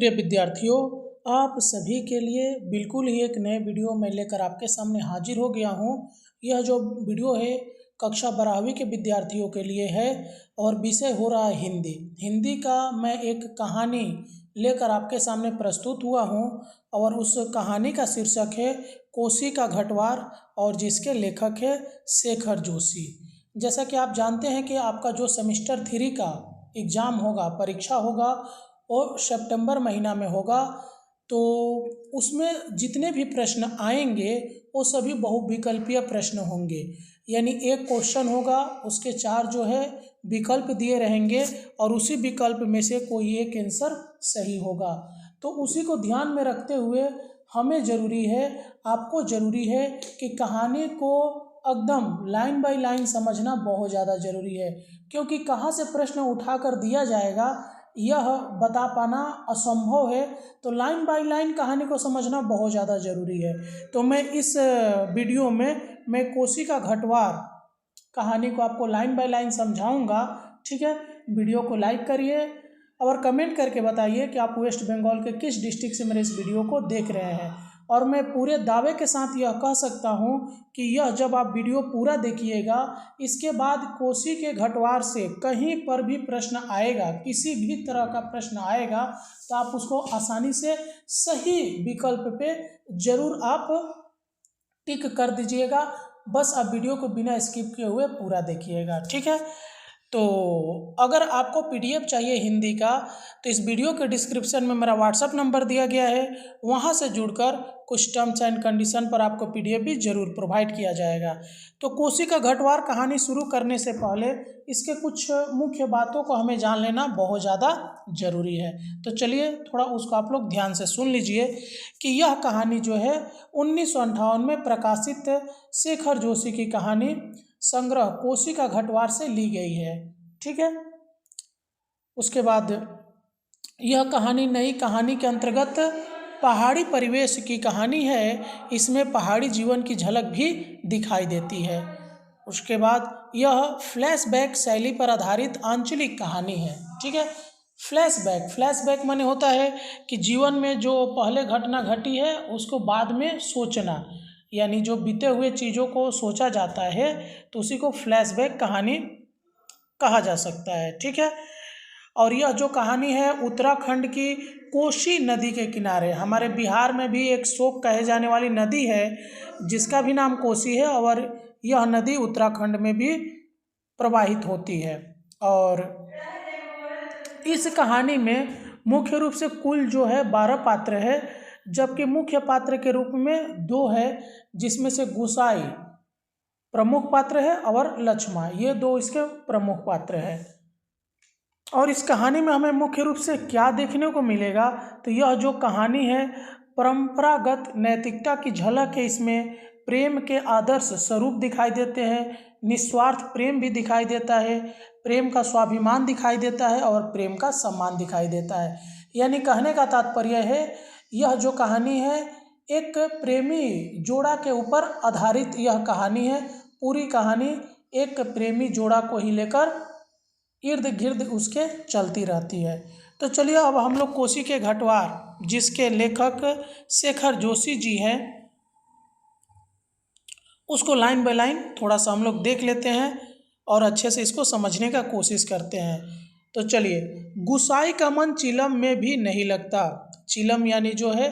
प्रिय विद्यार्थियों, आप सभी के लिए बिल्कुल ही एक नए वीडियो में लेकर आपके सामने हाजिर हो गया हूँ। यह जो वीडियो है कक्षा 12वीं के विद्यार्थियों के लिए है और विषय हो रहा है हिंदी। हिंदी का मैं एक कहानी लेकर आपके सामने प्रस्तुत हुआ हूँ और उस कहानी का शीर्षक है कोसी का घटवार और जिसके लेखक है शेखर जोशी। जैसा कि आप जानते हैं कि आपका जो सेमेस्टर 3 का एग्ज़ाम होगा, परीक्षा होगा, और सितंबर महीना में होगा, तो उसमें जितने भी प्रश्न आएंगे वो सभी बहुविकल्पीय प्रश्न होंगे। यानी एक क्वेश्चन होगा, उसके 4 जो है विकल्प दिए रहेंगे और उसी विकल्प में से कोई एक आंसर सही होगा। तो उसी को ध्यान में रखते हुए हमें ज़रूरी है, आपको ज़रूरी है कि कहानी को एकदम लाइन बाय लाइन समझना बहुत ज़्यादा ज़रूरी है, क्योंकि कहाँ से प्रश्न उठाकर दिया जाएगा यह बता पाना असंभव है। तो लाइन बाय लाइन कहानी को समझना बहुत ज़्यादा ज़रूरी है। तो मैं इस वीडियो में मैं कोसी का घटवार कहानी को आपको लाइन बाय लाइन समझाऊंगा। ठीक है, वीडियो को लाइक करिए और कमेंट करके बताइए कि आप वेस्ट बंगाल के किस डिस्ट्रिक्ट से मेरे इस वीडियो को देख रहे हैं। और मैं पूरे दावे के साथ यह कह सकता हूं कि यह जब आप वीडियो पूरा देखिएगा, इसके बाद कोसी के घटवार से कहीं पर भी प्रश्न आएगा, किसी भी तरह का प्रश्न आएगा, तो आप उसको आसानी से सही विकल्प पे जरूर आप टिक कर दीजिएगा। बस आप वीडियो को बिना स्किप किए हुए पूरा देखिएगा। ठीक है, तो अगर आपको पीडीएफ चाहिए हिंदी का, तो इस वीडियो के डिस्क्रिप्शन में मेरा व्हाट्सअप नंबर दिया गया है, वहां से जुड़कर कुछ टर्म्स एंड कंडीशन पर आपको पीडीएफ भी जरूर प्रोवाइड किया जाएगा। तो कोसी का घटवार कहानी शुरू करने से पहले इसके कुछ मुख्य बातों को हमें जान लेना बहुत ज़्यादा ज़रूरी है। तो चलिए थोड़ा उसको आप लोग ध्यान से सुन लीजिए कि यह कहानी जो है 1958 में प्रकाशित शेखर जोशी की कहानी संग्रह कोसी का घटवार से ली गई है। ठीक है, उसके बाद यह कहानी नई कहानी के अंतर्गत पहाड़ी परिवेश की कहानी है। इसमें पहाड़ी जीवन की झलक भी दिखाई देती है। उसके बाद यह फ्लैशबैक शैली पर आधारित आंचलिक कहानी है। ठीक है, फ्लैशबैक माने होता है कि जीवन में जो पहले घटना घटी है उसको बाद में सोचना, यानी जो बीते हुए चीज़ों को सोचा जाता है, तो उसी को फ्लैशबैक कहानी कहा जा सकता है। ठीक है, और यह जो कहानी है उत्तराखंड की कोसी नदी के किनारे, हमारे बिहार में भी एक शोक कहे जाने वाली नदी है जिसका भी नाम कोसी है, और यह नदी उत्तराखंड में भी प्रवाहित होती है। और इस कहानी में मुख्य रूप से कुल जो है 12 पात्र है, जबकि मुख्य पात्र के रूप में 2 है, जिसमें से गुसाई प्रमुख पात्र है और लक्ष्मा, ये 2 इसके प्रमुख पात्र है। और इस कहानी में हमें मुख्य रूप से क्या देखने को मिलेगा, तो यह जो कहानी है परंपरागत नैतिकता की झलक है। इसमें प्रेम के आदर्श स्वरूप दिखाई देते हैं, निस्वार्थ प्रेम भी दिखाई देता है, प्रेम का स्वाभिमान दिखाई देता है और प्रेम का सम्मान दिखाई देता है। यानी कहने का तात्पर्य है यह जो कहानी है एक प्रेमी जोड़ा के ऊपर आधारित यह कहानी है। पूरी कहानी एक प्रेमी जोड़ा को ही लेकर इर्द गिर्द उसके चलती रहती है। तो चलिए अब हम लोग कोसी के घटवार, जिसके लेखक शेखर जोशी जी हैं, उसको लाइन बाय लाइन थोड़ा सा हम लोग देख लेते हैं और अच्छे से इसको समझने का कोशिश करते हैं। तो चलिए, गुसाई का मन चिलम में भी नहीं लगता। चिलम यानी जो है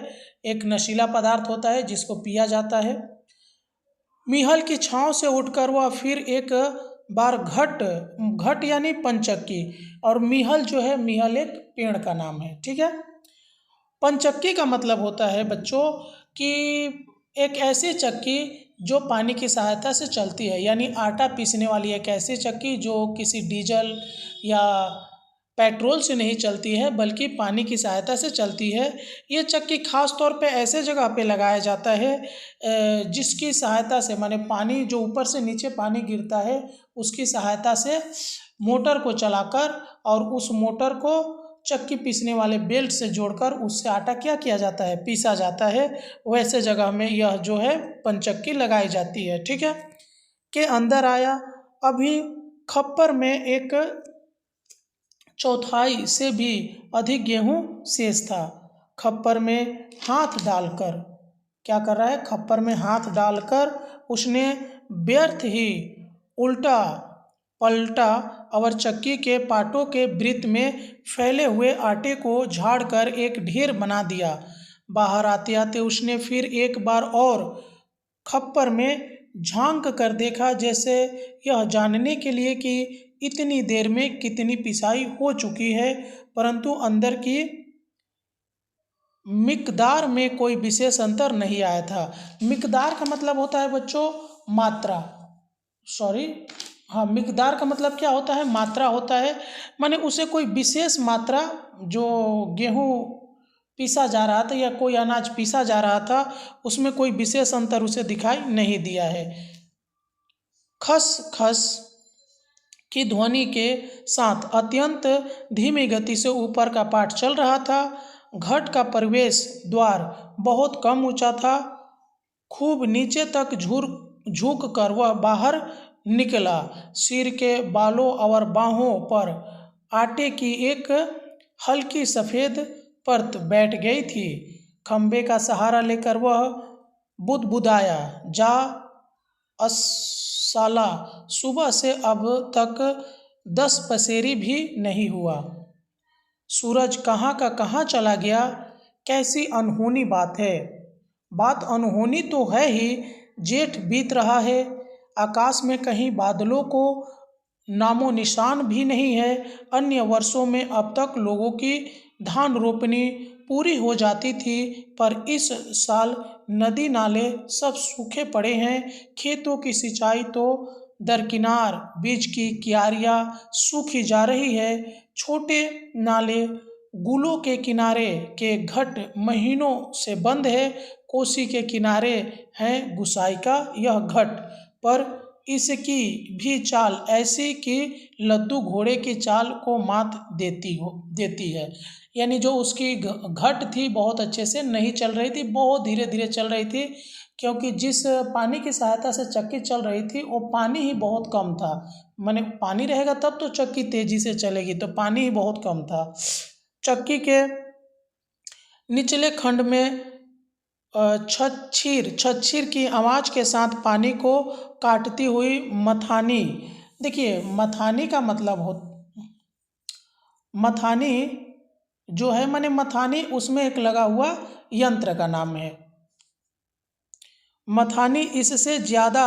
एक नशीला पदार्थ होता है जिसको पिया जाता है। मिहल की छांव से उठकर वह फिर एक बार घट यानी पंचक्की, और मिहल जो है, मिहल एक पेड़ का नाम है। ठीक है, पंचक्की का मतलब होता है बच्चों कि एक ऐसी चक्की जो पानी की सहायता से चलती है, यानी आटा पीसने वाली एक ऐसी चक्की जो किसी डीजल या पेट्रोल से नहीं चलती है बल्कि पानी की सहायता से चलती है। ये चक्की खास तौर पे ऐसे जगह पे लगाया जाता है जिसकी सहायता से, माने पानी जो ऊपर से नीचे पानी गिरता है उसकी सहायता से मोटर को चलाकर और उस मोटर को चक्की पीसने वाले बेल्ट से जोड़कर उससे आटा क्या किया जाता है, पीसा जाता है। वैसे जगह में यह जो है पंचक्की लगाई जाती है। ठीक है, के अंदर आया। अभी खप्पर में एक चौथाई से भी अधिक गेहूं शेष था। खप्पर में हाथ डालकर, क्या कर रहा है, खप्पर में हाथ डालकर उसने व्यर्थ ही उल्टा पलटा और चक्की के पाटों के वृत्त में फैले हुए आटे को झाड़कर एक ढेर बना दिया। बाहर आते आते उसने फिर एक बार और खप्पर में झांक कर देखा, जैसे यह जानने के लिए कि इतनी देर में कितनी पिसाई हो चुकी है, परंतु अंदर की मिकदार में कोई विशेष अंतर नहीं आया था। मिकदार का मतलब होता है बच्चों मात्रा, हाँ, मिकदार का मतलब क्या होता है, मात्रा होता है। माने उसे कोई विशेष मात्रा, जो गेहूँ पीसा जा रहा था या कोई अनाज पीसा जा रहा था, उसमें कोई विशेष अंतर उसे दिखाई नहीं दिया है। खस खस की ध्वनि के साथ अत्यंत धीमी गति से ऊपर का पाठ चल रहा था। घट का प्रवेश द्वार बहुत कम ऊंचा था। खूब नीचे तक झुक कर वह बाहर निकला। सिर के बालों और बाहों पर आटे की एक हल्की सफ़ेद परत बैठ गई थी। खंबे का सहारा लेकर वह बुदबुदाया, जा साला, सुबह से अब तक 10 पसेरी भी नहीं हुआ। सूरज कहाँ का कहाँ चला गया। कैसी अनहोनी बात है। बात अनहोनी तो है ही, जेठ बीत रहा है, आकाश में कहीं बादलों को नामो निशान भी नहीं है। अन्य वर्षों में अब तक लोगों की धान रोपनी पूरी हो जाती थी, पर इस साल नदी नाले सब सूखे पड़े हैं। खेतों की सिंचाई तो दरकिनार, बीज की क्यारियाँ सूखी जा रही है। छोटे नाले गुलों के किनारे के घट महीनों से बंद है। कोसी के किनारे है गुसाई का यह घट, पर इसकी भी चाल ऐसी कि लद्दू घोड़े की चाल को मात देती है। यानी जो उसकी घट थी बहुत अच्छे से नहीं चल रही थी, बहुत धीरे धीरे चल रही थी, क्योंकि जिस पानी की सहायता से चक्की चल रही थी वो पानी ही बहुत कम था। माने पानी रहेगा तब तो चक्की तेजी से चलेगी, तो पानी ही बहुत कम था। चक्की के निचले खंड में छछीर की आवाज़ के साथ पानी को काटती हुई मथानी। देखिए मथानी का मतलब मथानी जो है, माने मथानी उसमें एक लगा हुआ यंत्र का नाम है। मथानी इससे ज़्यादा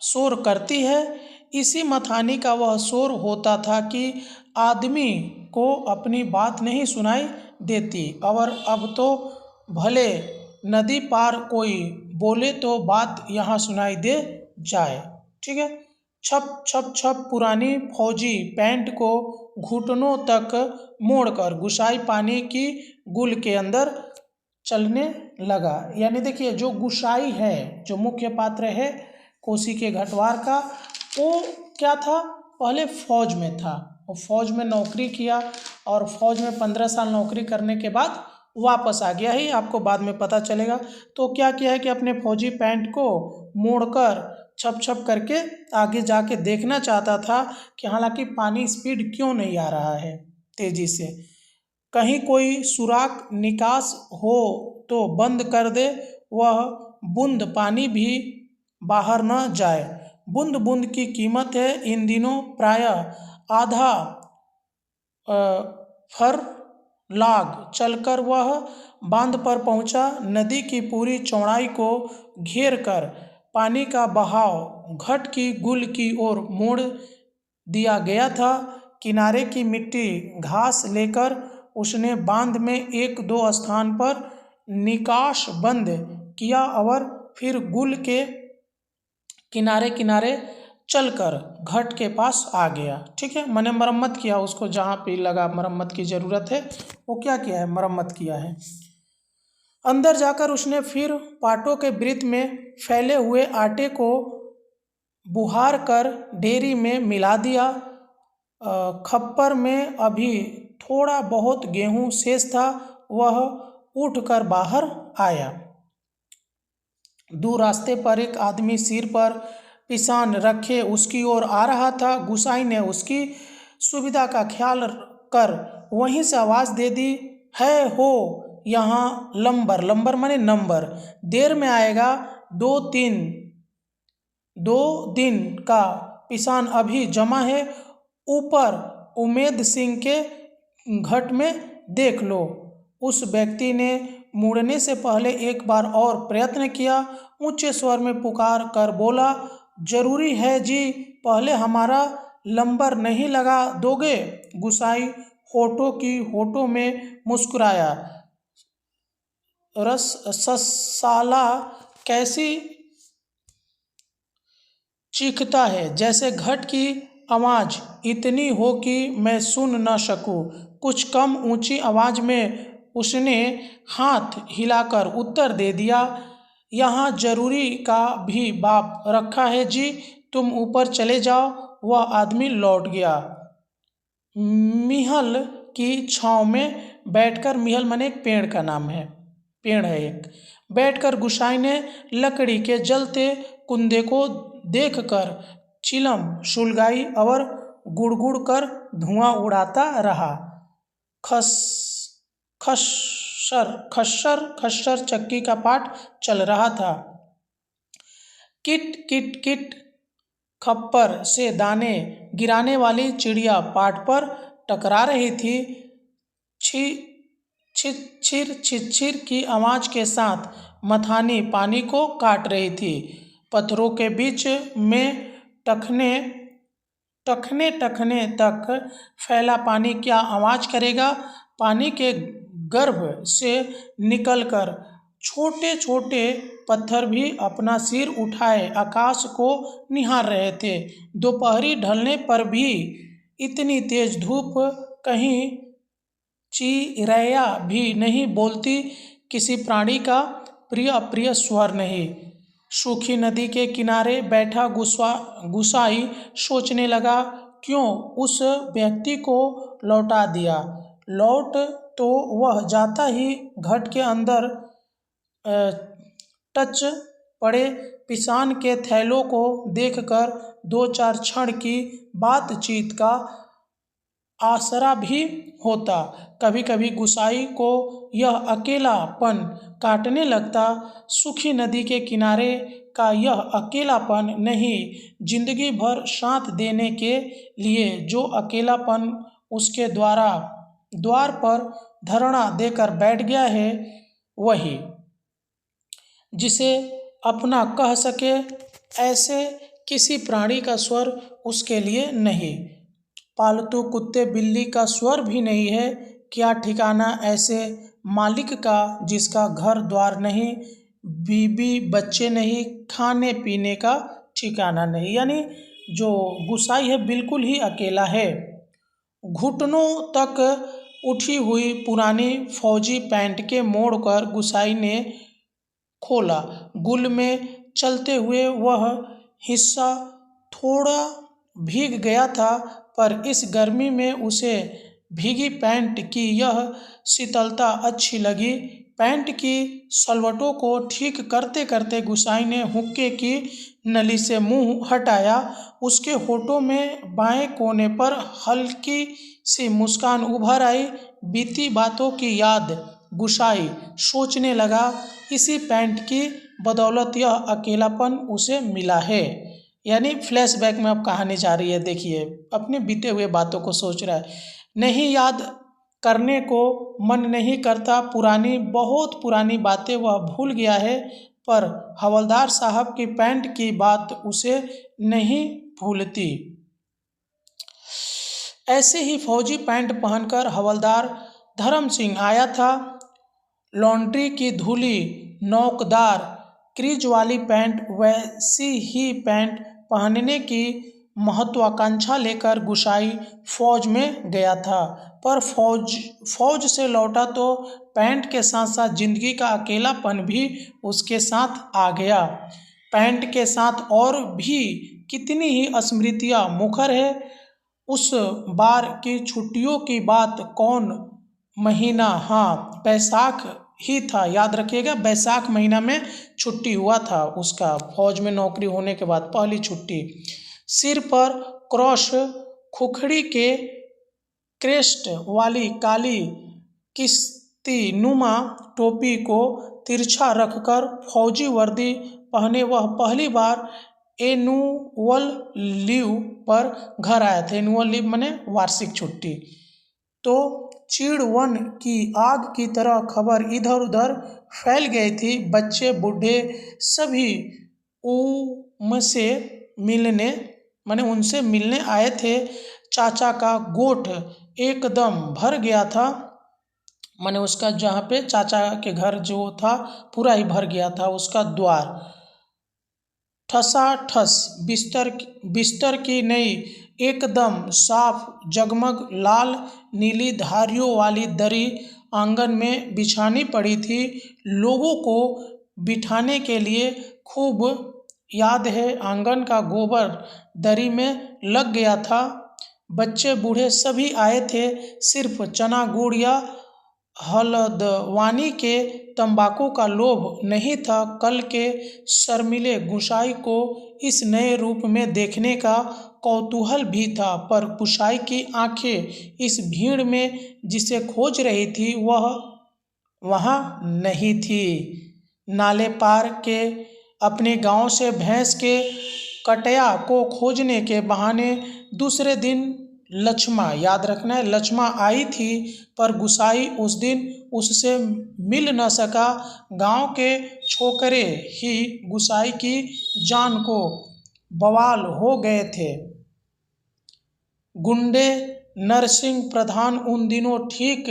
शोर करती है। इसी मथानी का वह शोर होता था कि आदमी को अपनी बात नहीं सुनाई देती, और अब तो भले नदी पार कोई बोले तो बात यहाँ सुनाई दे जाए। ठीक है। छप छप छप पुरानी फौजी पैंट को घुटनों तक मोड़कर गुसाई पानी की गुल के अंदर चलने लगा। यानी देखिए जो गुसाई है, जो मुख्य पात्र है कोसी के घटवार का, वो क्या था, पहले फौज में था। वो फौज में नौकरी किया और फौज में 15 साल नौकरी करने के बाद वापस आ गया ही, आपको बाद में पता चलेगा। तो क्या किया है कि अपने फौजी पैंट को मोड़कर छप छप करके आगे जाके देखना चाहता था कि हालांकि पानी स्पीड क्यों नहीं आ रहा है तेजी से, कहीं कोई सुराख निकास हो तो बंद कर दे, वह बूंद पानी भी बाहर न जाए। बूंद बूंद की कीमत है इन दिनों प्रायः आधा फरलांग चलकर वह बांध पर पहुंचा। नदी की पूरी चौड़ाई को घेर कर पानी का बहाव घट की गुल की ओर मोड़ दिया गया था। किनारे की मिट्टी घास लेकर उसने बांध में 1-2 स्थान पर निकास बंद किया और फिर गुल के किनारे किनारे चलकर घट के पास आ गया। ठीक है, मैंने मरम्मत किया उसको, जहाँ पे लगा मरम्मत की ज़रूरत है वो क्या किया है, मरम्मत किया है। अंदर जाकर उसने फिर पाटों के वृत्त में फैले हुए आटे को बुहार कर डेरी में मिला दिया। खप्पर में अभी थोड़ा बहुत गेहूं शेष था, वह उठकर बाहर आया। दूर रास्ते पर एक आदमी सिर पर पिसान रखे उसकी ओर आ रहा था। गुसाई ने उसकी सुविधा का ख्याल कर वहीं से आवाज़ दे दी, है हो यहाँ लंबर, लंबर माने नंबर, देर में आएगा 2 दिन का पिसान अभी जमा है, ऊपर उमेद सिंह के घट में देख लो। उस व्यक्ति ने मुड़ने से पहले एक बार और प्रयत्न किया, ऊंचे स्वर में पुकार कर बोला, जरूरी है जी, पहले हमारा लंबर नहीं लगा दोगे? गुसाई होठों की होठों में मुस्कुराया, साला कैसी चीखता है, जैसे घट की आवाज इतनी हो कि मैं सुन न सकूं। कुछ कम ऊंची आवाज में उसने हाथ हिलाकर उत्तर दे दिया, यहाँ जरूरी का भी बाप रखा है जी, तुम ऊपर चले जाओ। वह आदमी लौट गया। मिहल की छांव में बैठकर, मिहल माने एक पेड़ का नाम है, पेड़ है एक, बैठकर गुसाई ने लकड़ी के जलते कुंदे को देखकर चिलम सुलगाई और गुड़गुड़ कर धुआं उड़ाता रहा। खस्सर खस्सर खस्सर चक्की का पाठ चल रहा था। किट किट किट खप्पर से दाने गिराने वाली चिड़िया पाट पर टकरा रही थी। छिछिर छिछिर की आवाज के साथ मथानी पानी को काट रही थी। पत्थरों के बीच में टखने टखने तक फैला पानी क्या आवाज करेगा? पानी के गर्भ से निकलकर छोटे छोटे पत्थर भी अपना सिर उठाए आकाश को निहार रहे थे। दोपहरी ढलने पर भी इतनी तेज धूप, कहीं चिरैया भी नहीं बोलती, किसी प्राणी का प्रिय अप्रिय स्वर नहीं। सूखी नदी के किनारे बैठा गुसाई सोचने लगा, क्यों उस व्यक्ति को लौटा दिया? लौट तो वह जाता ही घट के अंदर टच पड़े पिसान के थैलों को देखकर 2-4 क्षण की बातचीत का आसरा भी होता। कभी कभी गुसाई को यह अकेलापन काटने लगता। सूखी नदी के किनारे का यह अकेलापन नहीं, जिंदगी भर साथ देने के लिए जो अकेलापन उसके द्वार पर धरना देकर बैठ गया है, वही, जिसे अपना कह सके ऐसे किसी प्राणी का स्वर उसके लिए नहीं। पालतू कुत्ते बिल्ली का स्वर भी नहीं है। क्या ठिकाना ऐसे मालिक का जिसका घर द्वार नहीं, बीबी बच्चे नहीं, खाने पीने का ठिकाना नहीं। यानी जो गुसाई है बिल्कुल ही अकेला है। घुटनों तक उठी हुई पुरानी फौजी पैंट के मोड़ कर गुसाई ने खोला। गुल में चलते हुए वह हिस्सा थोड़ा भीग गया था, पर इस गर्मी में उसे भीगी पैंट की यह शीतलता अच्छी लगी। पैंट की सलवटों को ठीक करते करते गुसाई ने हुक्के की नली से मुंह हटाया। उसके होठों में बाएं कोने पर हल्की सी मुस्कान उभर आई। बीती बातों की याद गुसाई सोचने लगा, इसी पैंट की बदौलत यह अकेलापन उसे मिला है। यानी फ्लैशबैक में अब कहानी जा रही है। देखिए, अपने बीते हुए बातों को सोच रहा है। नहीं याद करने को मन नहीं करता, बहुत पुरानी बातें वह भूल गया है, पर हवलदार साहब की पैंट की बात उसे नहीं भूलती। ऐसे ही फौजी पैंट पहनकर हवलदार धर्म सिंह आया था। लॉन्ड्री की धुली नोकदार क्रीज वाली पैंट, वैसी ही पैंट पहनने की महत्वाकांक्षा लेकर गुसाई फौज में गया था। पर फौज से लौटा तो पैंट के साथ साथ जिंदगी का अकेलापन भी उसके साथ आ गया। पैंट के साथ और भी कितनी ही स्मृतियां मुखर है। उस बार की छुट्टियों की बात, कौन महीना? हाँ, बैसाख ही था। याद रखिएगा, बैसाख महीना में छुट्टी हुआ था उसका, फौज में नौकरी होने के बाद पहली छुट्टी। सिर पर क्रॉस, खुखड़ी के क्रेस्ट वाली काली नुमा टोपी को तिरछा रखकर फौजी वर्दी पहने वह पहली बार एनुअल लीव पर घर आए थे। एनुअल लीव माने वार्षिक छुट्टी। तो चीड़ वन की आग की तरह खबर इधर उधर फैल गई थी। बच्चे बूढ़े सभी उनसे मिलने आए थे। चाचा का गोठ एकदम भर गया था। माने उसका जहाँ पे चाचा के घर जो था पूरा ही भर गया था। उसका द्वार ठसाठस बिस्तर की नई एकदम साफ जगमग लाल नीली धारियों वाली दरी आंगन में बिछानी पड़ी थी। लोगों को बिठाने के लिए खूब याद है आंगन का गोबर दरी में लग गया था। बच्चे बूढ़े सभी आए थे। सिर्फ चना गुड़ या हल्द्वानी के तंबाकू का लोभ नहीं था। कल के शर्मीले गुसाई को इस नए रूप में देखने का कौतूहल भी था। पर गुसाई की आंखें इस भीड़ में जिसे खोज रही थी वह वहाँ नहीं थी। नाले पार के अपने गांव से भैंस के कटया को खोजने के बहाने दूसरे दिन लक्ष्मा, याद रखना है लक्ष्मा आई थी, पर गुसाई उस दिन उससे मिल न सका। गांव के छोकरे ही गुसाई की जान को बवाल हो गए थे। गुंडे नरसिंह प्रधान उन दिनों ठीक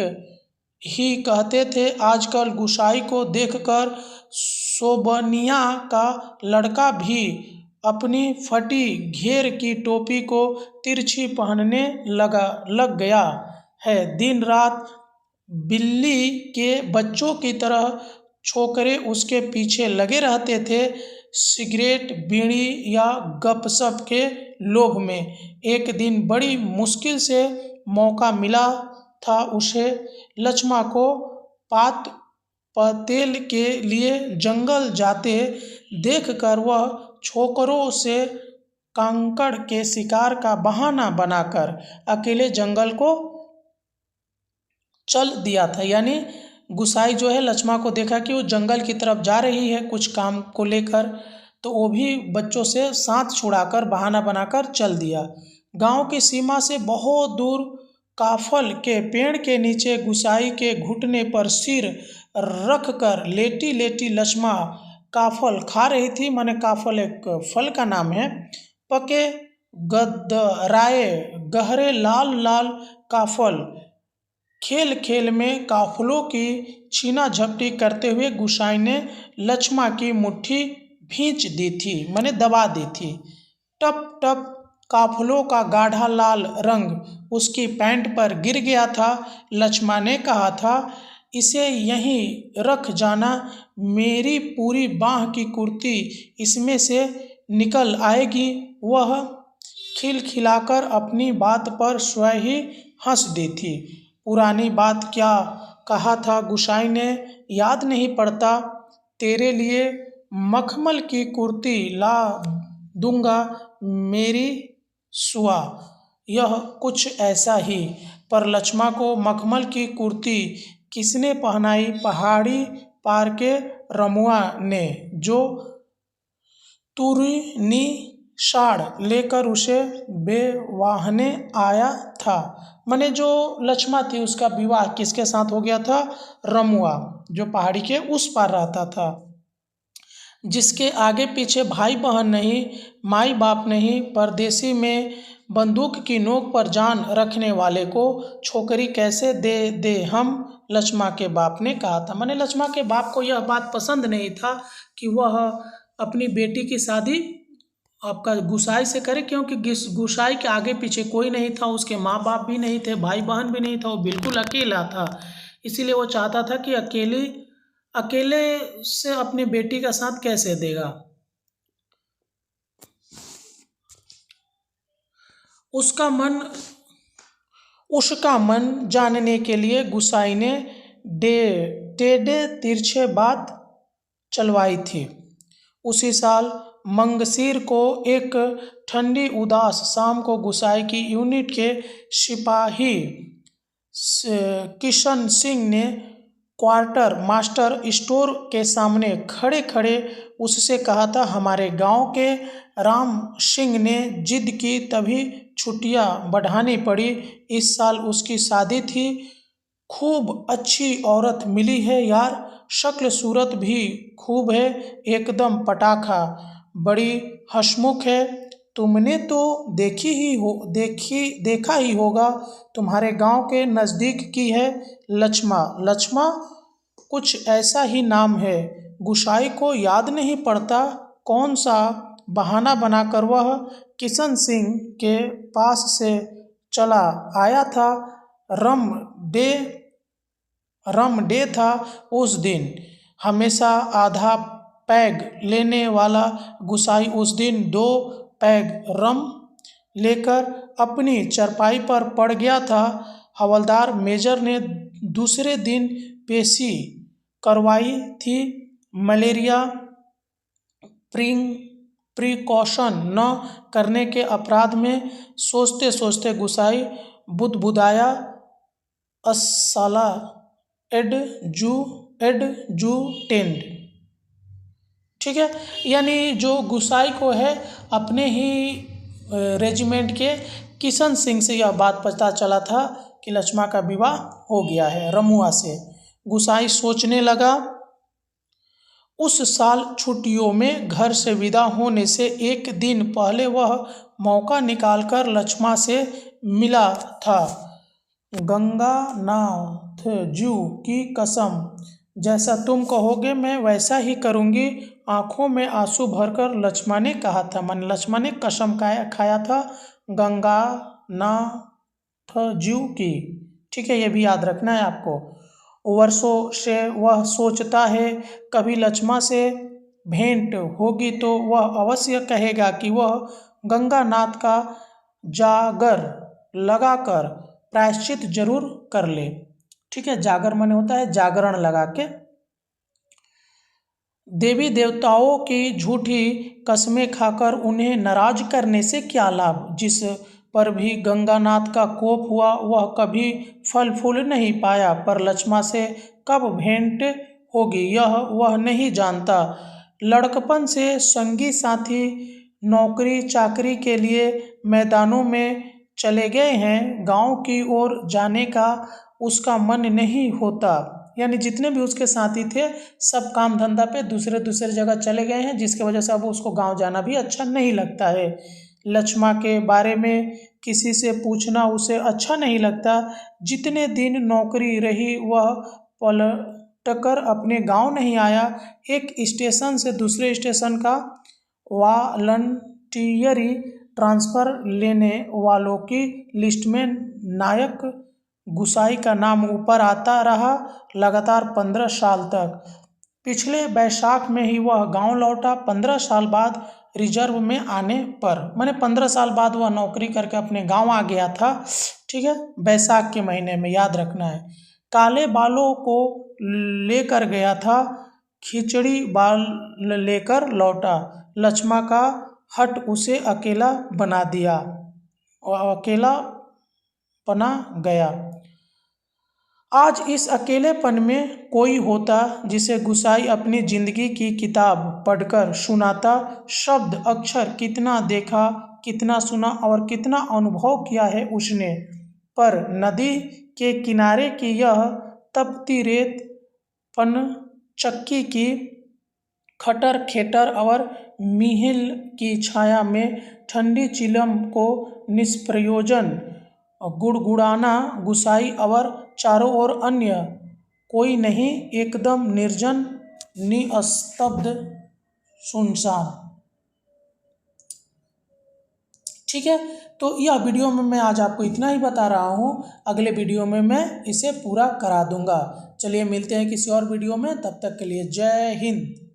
ही कहते थे। आजकल गुसाई को देखकर सोबनिया का लड़का भी अपनी फटी घेर की टोपी को तिरछी पहनने लग गया है। दिन रात बिल्ली के बच्चों की तरह छोकरे उसके पीछे लगे रहते थे, सिगरेट बीड़ी या गपशप के लोभ में। एक दिन बड़ी मुश्किल से मौका मिला था उसे लक्ष्मा को पात पतेल के लिए जंगल जाते देखकर वह छोकरों से कांकड़ के शिकार का बहाना बनाकर अकेले जंगल को चल दिया था। यानी गुसाई जो है लक्ष्मा को देखा कि वो जंगल की तरफ जा रही है कुछ काम को लेकर, तो वो भी बच्चों से साथ छुड़ाकर बहाना बनाकर चल दिया। गांव की सीमा से बहुत दूर काफल के पेड़ के नीचे गुसाई के घुटने पर सिर रखकर लेटी लेटी लक्ष्मा काफल खा रही थी। माने काफल एक फल का नाम है। पके गदराए गहरे लाल लाल काफल खेल खेल में काफलों की छीना झपटी करते हुए गुसाई ने लक्ष्मा की मुट्ठी भींच दी थी, माने दबा दी थी। टप टप काफलों का गाढ़ा लाल रंग उसकी पैंट पर गिर गया था। लक्ष्मा ने कहा था, इसे यहीं रख जाना, मेरी पूरी बाह की कुर्ती इसमें से निकल आएगी। वह खिलखिलाकर अपनी बात पर स्वयं ही हंस दी थी। पुरानी बात क्या कहा था गुसाई ने, याद नहीं पड़ता। तेरे लिए मखमल की कुर्ती ला दूंगा मेरी सुआ, यह कुछ ऐसा ही। पर लक्ष्मा को मखमल की कुर्ती किसने पहनाई? पहाड़ी पार के रमुआ ने, जो तुरनी साड़ लेकर उसे बेवाहने आया था। माने जो लक्ष्मा थी उसका विवाह किसके साथ हो गया था? रमुआ, जो पहाड़ी के उस पार रहता था, जिसके आगे पीछे भाई बहन नहीं, माई बाप नहीं। परदेसी में बंदूक की नोक पर जान रखने वाले को छोकरी कैसे दे हम, लक्ष्मा के बाप ने कहा था। माने लक्ष्मा के बाप को यह बात पसंद नहीं था कि वह अपनी बेटी की शादी आपका गुसाई से करे, क्योंकि गुसाई के आगे पीछे कोई नहीं था, उसके माँ बाप भी नहीं थे, भाई बहन भी नहीं था, वो बिल्कुल अकेला था। इसीलिए वो चाहता था कि अकेले से अपनी बेटी का साथ कैसे देगा। उसका मन जानने के लिए गुसाई ने टेढ़े तिरछे बात चलवाई थी। उसी साल मंगसीर को एक ठंडी उदास शाम को गुसाई की यूनिट के सिपाही किशन सिंह ने क्वार्टर मास्टर स्टोर के सामने खड़े खड़े उससे कहा था, हमारे गांव के राम सिंह ने जिद की तभी छुट्टियां बढ़ानी पड़ी। इस साल उसकी शादी थी। खूब अच्छी औरत मिली है यार, शक्ल सूरत भी खूब है, एकदम पटाखा, बड़ी हंसमुख है। तुमने तो देखा ही होगा, तुम्हारे गांव के नज़दीक की है, लक्ष्मा। लक्ष्मा कुछ ऐसा ही नाम है। गुसाई को याद नहीं पड़ता कौन सा बहाना बनाकर वह किशन सिंह के पास से चला आया था। रम डे रम डे था उस दिन। हमेशा आधा पैग लेने वाला गुसाई उस दिन 2 पैग रम लेकर अपनी चरपाई पर पड़ गया था। हवलदार मेजर ने दूसरे दिन पेशी करवाई थी। मलेरिया प्रिकॉशन न करने के अपराध में सोचते सोचते गुसाई बुदबुदाया, अस्साला एडजुटेंट। ठीक है, यानी जो गुसाई को है अपने ही रेजिमेंट के किशन सिंह से यह बात पता चला था कि लक्ष्मा का विवाह हो गया है रमुआ से। गुसाई सोचने लगा, उस साल छुट्टियों में घर से विदा होने से एक दिन पहले वह मौका निकालकर लक्ष्मा से मिला था। गंगानाथ जू की कसम, जैसा तुम कहोगे मैं वैसा ही करूँगी, आंखों में आंसू भरकर लक्ष्मा ने कहा था। मन लक्ष्मा ने कसम खाया था गंगानाथ जू की। ठीक है, ये भी याद रखना है आपको। वर्षों से वह सोचता है कभी लक्ष्मा से भेंट होगी तो वह अवश्य कहेगा कि वह गंगानाथ का जागर लगाकर प्रायश्चित जरूर कर ले। ठीक है, जागर माने होता है जागरण लगा के। देवी देवताओं की झूठी कस्में खाकर उन्हें नाराज करने से क्या लाभ। जिस पर भी गंगानाथ का कोप हुआ वह कभी फल फूल नहीं पाया, पर लक्ष्मा से कब भेंट होगी यह वह नहीं जानता। लड़कपन से संगी साथी नौकरी चाकरी के लिए मैदानों में चले गए हैं, गांव की ओर जाने का उसका मन नहीं होता। यानी जितने भी उसके साथी थे सब काम धंधा पे दूसरे दूसरे जगह चले गए हैं, जिसकी वजह से अब उसको गांव जाना भी अच्छा नहीं लगता है। लक्ष्मा के बारे में किसी से पूछना उसे अच्छा नहीं लगता। जितने दिन नौकरी रही वह पलटकर अपने गांव नहीं आया। एक स्टेशन से दूसरे स्टेशन का वॉलंटियरी ट्रांसफ़र लेने वालों की लिस्ट में नायक गुसाई का नाम ऊपर आता रहा लगातार 15 साल तक। पिछले बैसाख में ही वह गांव लौटा। 15 साल बाद रिजर्व में आने पर, मैंने 15 साल बाद वह नौकरी करके अपने गांव आ गया था। ठीक है, बैसाख के महीने में, याद रखना है। काले बालों को लेकर गया था, खिचड़ी बाल लेकर लौटा। लक्ष्मा का हट उसे अकेला बना दिया और अकेला बना गया। आज इस अकेलेपन में कोई होता जिसे गुसाई अपनी जिंदगी की किताब पढ़कर सुनाता। शब्द अक्षर कितना देखा, कितना सुना और कितना अनुभव किया है उसने, पर नदी के किनारे की यह तपती रेत, पनचक्की की खटर खेटर और मीहिल की छाया में ठंडी चिलम को निष्प्रयोजन गुड़गुड़ाना, गुसाई और चारों ओर अन्य कोई नहीं, एकदम निर्जन, निस्तब्ध, सुनसान। ठीक है, तो यह वीडियो में मैं आज आपको इतना ही बता रहा हूँ, अगले वीडियो में मैं इसे पूरा करा दूंगा। चलिए मिलते हैं किसी और वीडियो में, तब तक के लिए जय हिंद।